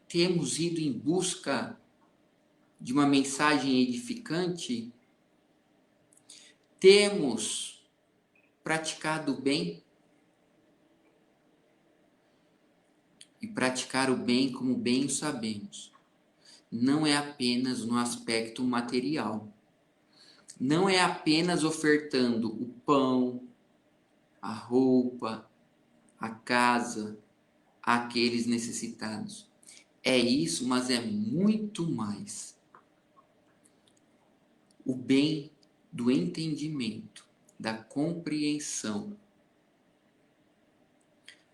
Temos ido em busca de uma mensagem edificante? Temos praticado o bem? E praticar o bem, como bem o sabemos, não é apenas no aspecto material. Não é apenas ofertando o pão, a roupa, a casa àqueles necessitados. É isso, mas é muito mais. O bem do entendimento, da compreensão.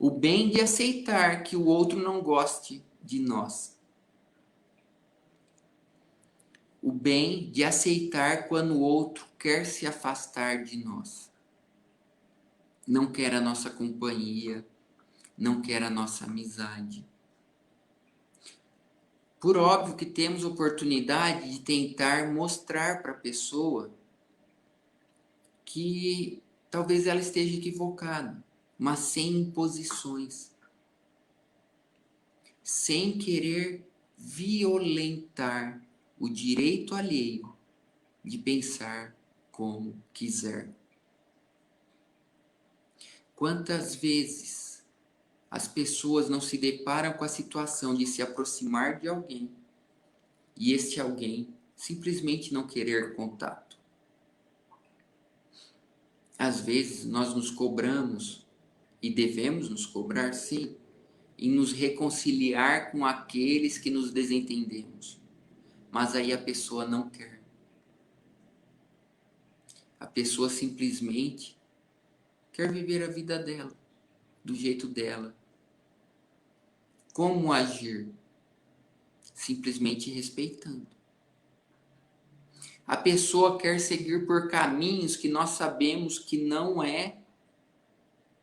O bem de aceitar que o outro não goste de nós. O bem de aceitar quando o outro quer se afastar de nós. Não quer a nossa companhia, não quer a nossa amizade. Por óbvio que temos oportunidade de tentar mostrar para a pessoa que talvez ela esteja equivocada, mas sem imposições, sem querer violentar o direito alheio de pensar como quiser. Quantas vezes as pessoas não se deparam com a situação de se aproximar de alguém e este alguém simplesmente não querer contato? Às vezes nós nos cobramos, e devemos nos cobrar sim, em nos reconciliar com aqueles que nos desentendemos. Mas aí a pessoa não quer. A pessoa simplesmente quer viver a vida dela, do jeito dela. Como agir? Simplesmente respeitando. A pessoa quer seguir por caminhos que nós sabemos que não é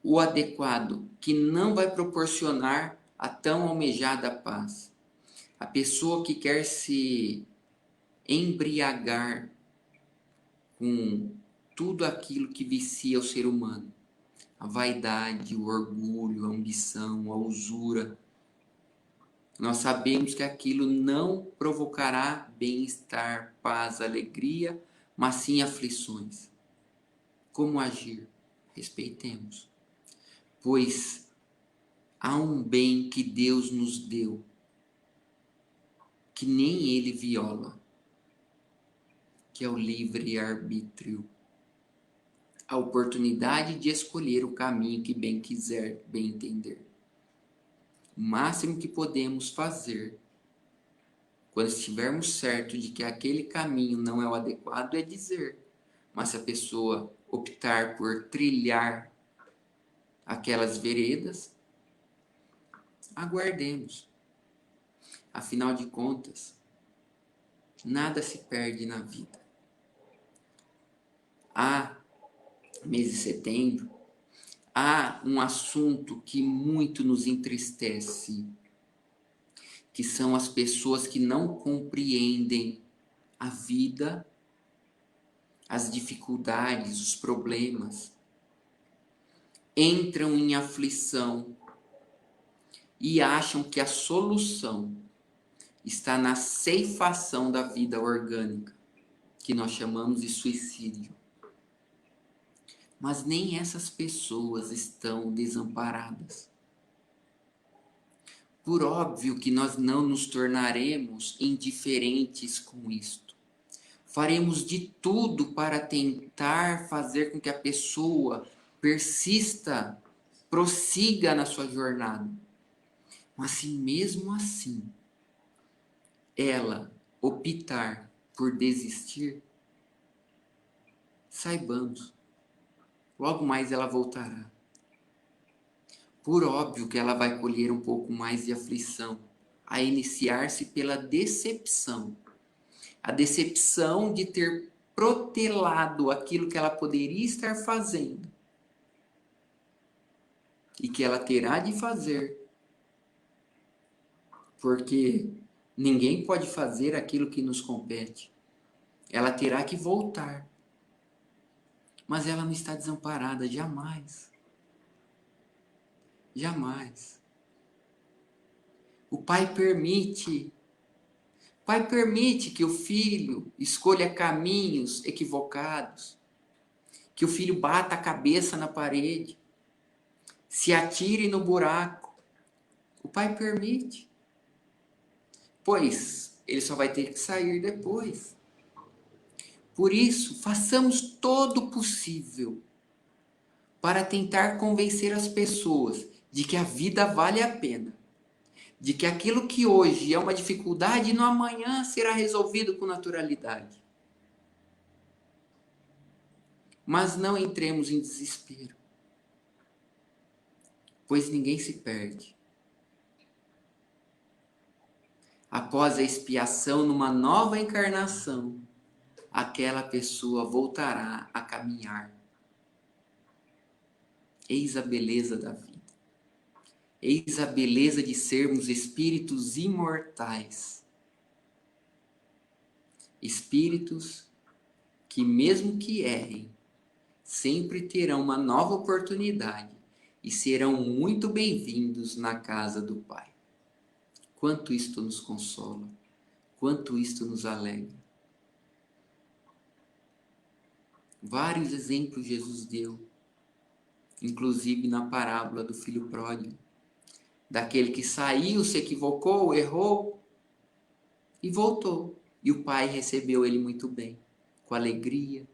o adequado, que não vai proporcionar a tão almejada paz. A pessoa que quer se embriagar com tudo aquilo que vicia o ser humano. A vaidade, o orgulho, a ambição, a usura. Nós sabemos que aquilo não provocará bem-estar, paz, alegria, mas sim aflições. Como agir? Respeitemos. Pois há um bem que Deus nos deu, que nem Ele viola, que é o livre-arbítrio. A oportunidade de escolher o caminho que bem quiser, bem entender. O máximo que podemos fazer, quando estivermos certos de que aquele caminho não é o adequado, é dizer. Mas se a pessoa optar por trilhar aquelas veredas, aguardemos. Afinal de contas, nada se perde na vida. Há mês de setembro, há um assunto que muito nos entristece, que são as pessoas que não compreendem a vida, as dificuldades, os problemas, entram em aflição, e acham que a solução está na ceifação da vida orgânica, que nós chamamos de suicídio. Mas nem essas pessoas estão desamparadas. Por óbvio que nós não nos tornaremos indiferentes com isto. Faremos de tudo para tentar fazer com que a pessoa persista, prossiga na sua jornada. Mas se mesmo assim ela optar por desistir, saibamos, logo mais ela voltará. Por óbvio que ela vai colher um pouco mais de aflição, a iniciar-se pela decepção. A decepção de ter protelado aquilo que ela poderia estar fazendo e que ela terá de fazer, porque ninguém pode fazer aquilo que nos compete. Ela terá que voltar, mas ela não está desamparada, jamais. Jamais. O pai permite que o filho escolha caminhos equivocados, que o filho bata a cabeça na parede, se atire no buraco. O pai permite, pois ele só vai ter que sair depois. Por isso, façamos todo o possível para tentar convencer as pessoas de que a vida vale a pena, de que aquilo que hoje é uma dificuldade, no amanhã será resolvido com naturalidade. Mas não entremos em desespero, pois ninguém se perde. Após a expiação, numa nova encarnação, aquela pessoa voltará a caminhar. Eis a beleza da vida. Eis a beleza de sermos espíritos imortais. Espíritos que, mesmo que errem, sempre terão uma nova oportunidade e serão muito bem-vindos na casa do Pai. Quanto isto nos consola, quanto isto nos alegra. Vários exemplos Jesus deu, inclusive na parábola do filho pródigo, daquele que saiu, se equivocou, errou e voltou. E o pai recebeu ele muito bem, com alegria,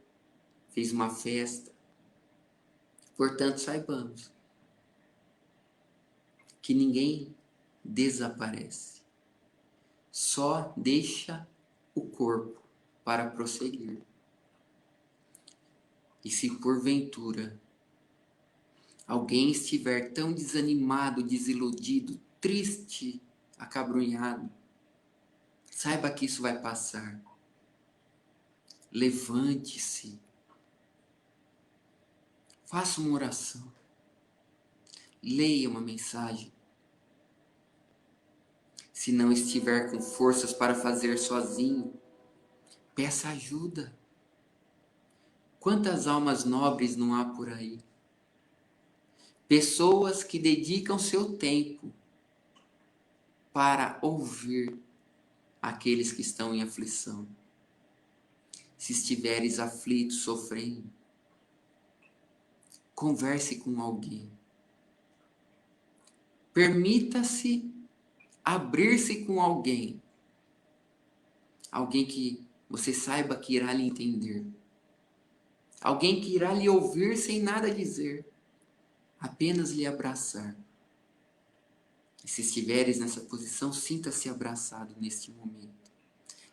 fez uma festa. Portanto, saibamos que ninguém desaparece, só deixa o corpo para prosseguir. E se porventura alguém estiver tão desanimado, desiludido, triste, acabrunhado, saiba que isso vai passar. Levante-se. Faça uma oração. Leia uma mensagem. Se não estiver com forças para fazer sozinho, peça ajuda. Quantas almas nobres não há por aí? Pessoas que dedicam seu tempo para ouvir aqueles que estão em aflição. Se estiveres aflito, sofrendo, converse com alguém. Permita-se abrir-se com alguém. Alguém que você saiba que irá lhe entender. Alguém que irá lhe ouvir sem nada dizer. Apenas lhe abraçar. E se estiveres nessa posição, sinta-se abraçado neste momento.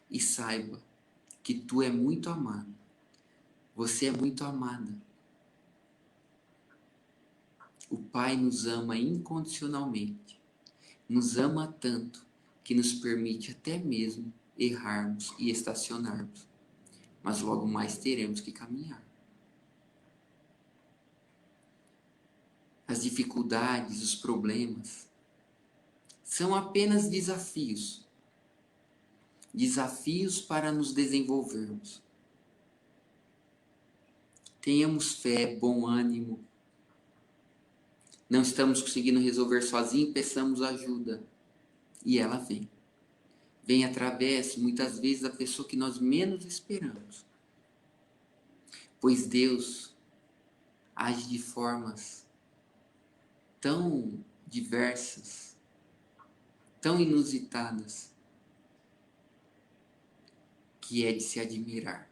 E saiba que tu é muito amado. Você é muito amada. O Pai nos ama incondicionalmente. Nos ama tanto que nos permite até mesmo errarmos e estacionarmos. Mas logo mais teremos que caminhar. As dificuldades, os problemas, são apenas desafios. Desafios para nos desenvolvermos. Tenhamos fé, bom ânimo. não estamos conseguindo resolver sozinho, peçamos ajuda. E ela vem. Vem através, muitas vezes, da pessoa que nós menos esperamos. Pois Deus age de formas tão diversas, tão inusitadas, que é de se admirar.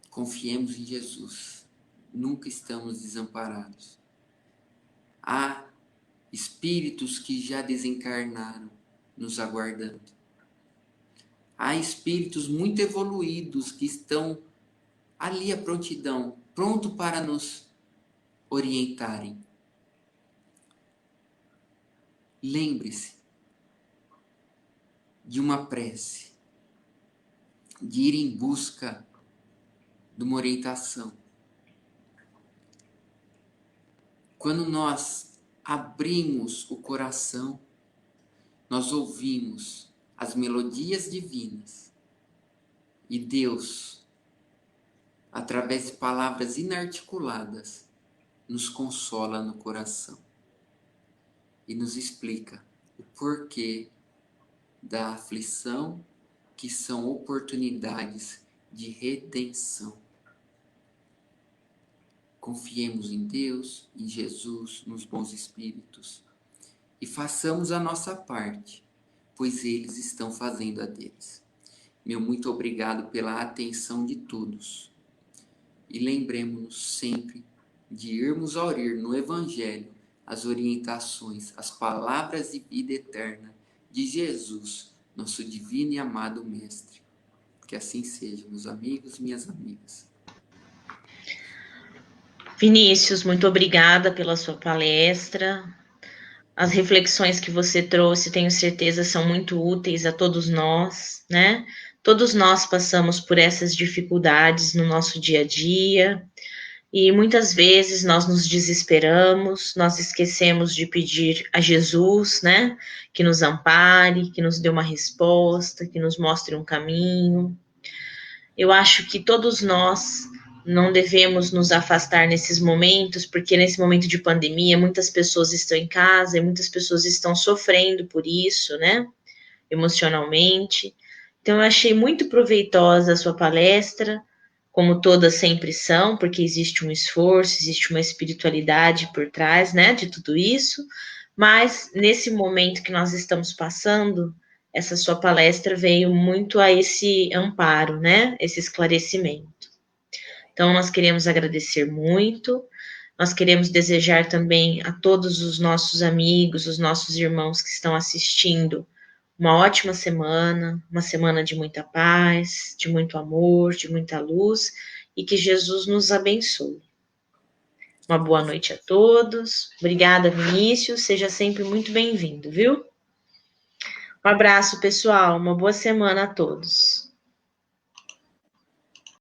Confiemos em Jesus. Nunca estamos desamparados. Há espíritos que já desencarnaram nos aguardando. Há espíritos muito evoluídos que estão ali à prontidão, pronto para nos orientarem. Lembre-se de uma prece, de ir em busca de uma orientação. Quando nós abrimos o coração, nós ouvimos as melodias divinas e Deus, através de palavras inarticuladas, nos consola no coração e nos explica o porquê da aflição, que são oportunidades de redenção. Confiemos em Deus, em Jesus, nos bons espíritos e façamos a nossa parte, pois eles estão fazendo a deles. Meu muito obrigado pela atenção de todos. E lembremos-nos sempre de irmos ouvir no Evangelho as orientações, as palavras de vida eterna de Jesus, nosso divino e amado Mestre. Que assim seja, meus amigos e minhas amigas. Vinícius, muito obrigada pela sua palestra. As reflexões que você trouxe, tenho certeza, são muito úteis a todos nós, né? Todos nós passamos por essas dificuldades no nosso dia a dia e muitas vezes nós nos desesperamos, nós esquecemos de pedir a Jesus, né? Que nos ampare, que nos dê uma resposta, que nos mostre um caminho. Eu acho que todos nós não devemos nos afastar nesses momentos, porque nesse momento de pandemia, muitas pessoas estão em casa e muitas pessoas estão sofrendo por isso, né? Emocionalmente. Então, eu achei muito proveitosa a sua palestra, como todas sempre são, porque existe um esforço, existe uma espiritualidade por trás, né, de tudo isso. Mas, nesse momento que nós estamos passando, essa sua palestra veio muito a esse amparo, né, esse esclarecimento. Então, nós queremos agradecer muito, nós queremos desejar também a todos os nossos amigos, os nossos irmãos que estão assistindo, uma ótima semana, uma semana de muita paz, de muito amor, de muita luz, e que Jesus nos abençoe. Uma boa noite a todos. Obrigada, Vinícius. Seja sempre muito bem-vindo, viu? Um abraço, pessoal. Uma boa semana a todos.